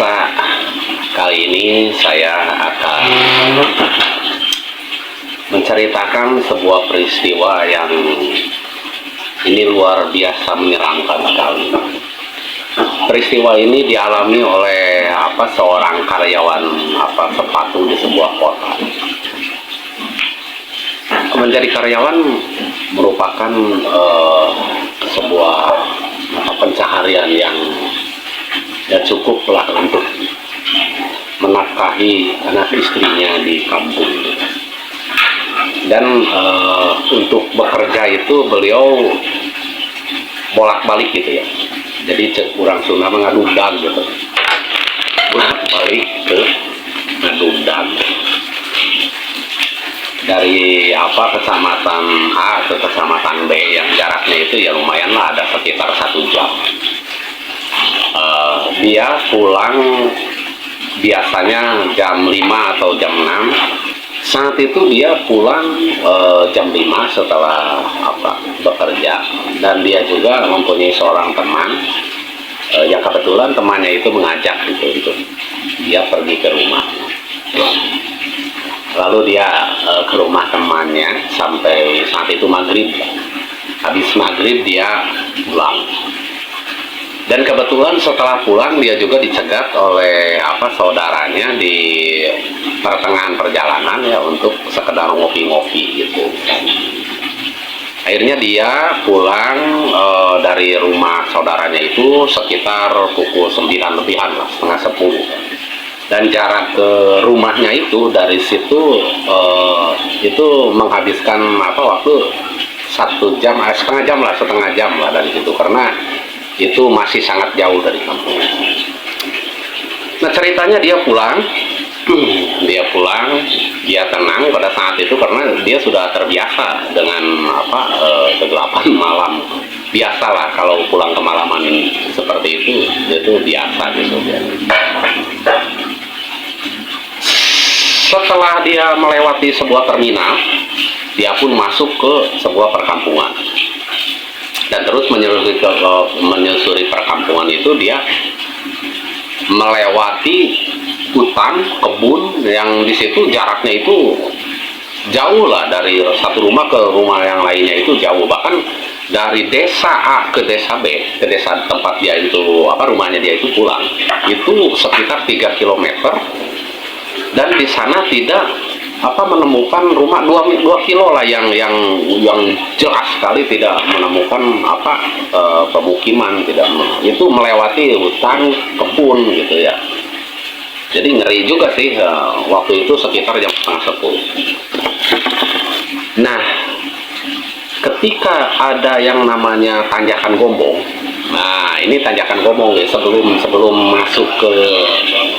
pemirsa, kali ini saya akan menceritakan sebuah peristiwa yang ini luar biasa menyeramkan sekali. Peristiwa ini dialami oleh seorang karyawan sepatu di sebuah kota. Menjadi karyawan merupakan sebuah pencaharian yang cukuplah untuk menafkahi anak istrinya di kampung. Dan untuk bekerja itu beliau bolak-balik gitu ya. Jadi cek kurang Sunda mengadundang gitu. Bolak-balik ke ngadundang. Dari kecamatan A ke kecamatan B yang jaraknya itu ya lumayan lah, ada sekitar 1 jam. Dia pulang biasanya jam 5 atau jam 6. Saat itu dia pulang jam 5 setelah bekerja, dan dia juga mempunyai seorang teman yang kebetulan temannya itu mengajak gitu untuk dia pergi ke rumah. Lalu dia ke rumah temannya sampai saat itu maghrib. Habis maghrib dia pulang. Dan kebetulan setelah pulang dia juga dicegat oleh saudaranya di pertengahan perjalanan ya untuk sekedar ngopi-ngopi gitu. Akhirnya dia pulang dari rumah saudaranya itu sekitar pukul 9 lebihan lah, setengah 10. Dan jarak ke rumahnya itu dari situ itu menghabiskan waktu 1 jam, setengah jam lah dari situ, karena itu masih sangat jauh dari kampung. Nah, ceritanya dia pulang, dia tenang pada saat itu karena dia sudah terbiasa dengan kegelapan malam. Biasalah kalau pulang kemalaman seperti itu biasa gitu. Setelah dia melewati sebuah terminal, dia pun masuk ke sebuah perkampungan. Dan terus menyusuri perkampungan itu, dia melewati hutan, kebun yang di situ jaraknya itu jauh lah, dari satu rumah ke rumah yang lainnya itu jauh. Bahkan dari desa A ke desa B, ke desa tempat dia itu rumahnya dia itu pulang, itu sekitar 3 km. Dan di sana tidak menemukan rumah 2 kilo lah yang jelas sekali tidak menemukan pemukiman, itu melewati hutan, kebun gitu ya. Jadi ngeri juga sih waktu itu sekitar jam setengah 10. Nah, ketika ada yang namanya Tanjakan Gombong. Nah, ini Tanjakan Gombong ya, sebelum masuk ke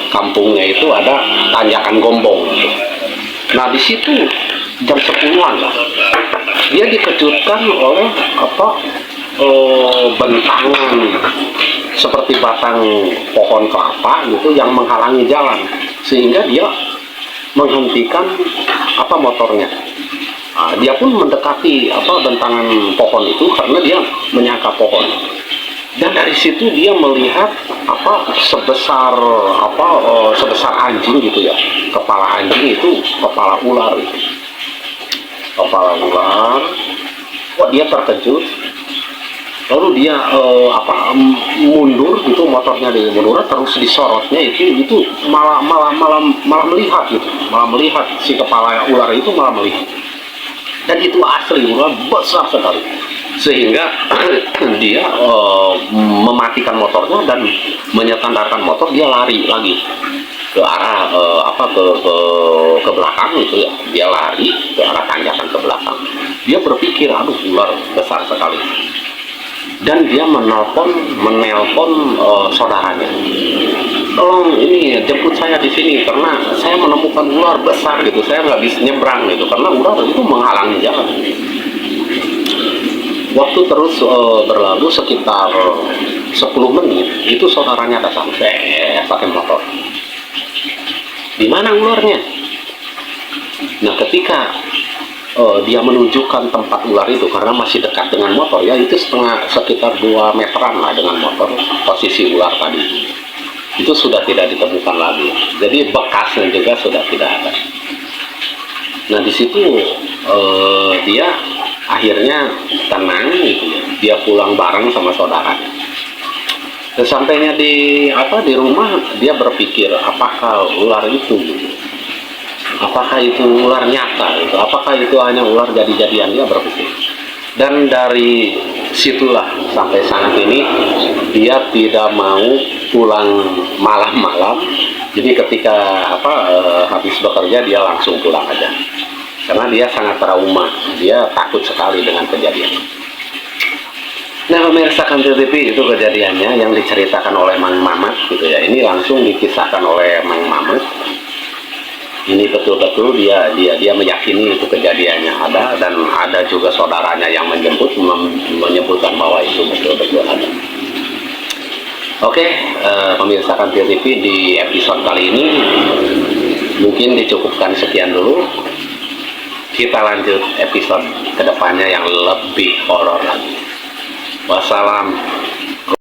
kampungnya itu ada Tanjakan Gombong. Nah, di situ jam 10-an lah, dia dikejutkan oleh bentangan seperti batang pohon kelapa gitu yang menghalangi jalan, sehingga dia menghentikan motornya. Nah, dia pun mendekati bentangan pohon itu karena dia menyangka pohon. Dan dari situ dia melihat sebesar anjing gitu ya, kepala anjing itu kepala ular itu. Kepala ular. Wah, dia terkejut. Lalu dia mundur gitu, motornya dia mundur, terus disorotnya itu malah melihat gitu, malah melihat si kepala ular itu malah melihat. Dan itu asli ular besar sekali, sehingga dia mematikan motornya dan menyetandarkan motor. Dia lari lagi ke arah ke belakang gitu ya. Dia lari ke arah tanjakan ke belakang. Dia berpikir, aduh, ular besar sekali. Dan dia menelpon saudaranya, tolong ini jemput saya di sini karena saya menemukan ular besar gitu, saya nggak bisa nyebrang gitu karena ular itu menghalangi jalan. Waktu terus berlalu sekitar 10 menit, itu saudaranya datang pakai motor. Di mana ularnya? Nah, ketika dia menunjukkan tempat ular itu, karena masih dekat dengan motor ya, itu sekitar 2 meteran lah dengan motor posisi ular tadi. itu sudah tidak ditemukan lagi. Jadi bekasnya juga sudah tidak ada. Nah di situ dia akhirnya tenang gitu ya. Dia pulang bareng sama saudaranya. Dan sampainya di rumah dia berpikir apakah ular itu gitu. Apakah itu ular nyata gitu. Apakah itu hanya ular jadi-jadian, dia berpikir. Dan dari situlah sampai saat ini dia tidak mau pulang malam-malam. Jadi ketika habis bekerja dia langsung pulang aja. Karena dia sangat trauma, dia takut sekali dengan kejadian. Nah pemirsa Kantil TV, itu kejadiannya yang diceritakan oleh Mang Mamat gitu ya. Ini langsung dikisahkan oleh Mang Mamat. Ini betul-betul dia meyakini itu kejadiannya ada, dan ada juga saudaranya yang menyebutkan bahwa itu betul-betul ada. Oke, pemirsa Kantil TV, di episode kali ini mungkin dicukupkan sekian dulu. Kita lanjut episode kedepannya yang lebih horor lagi. Wassalam.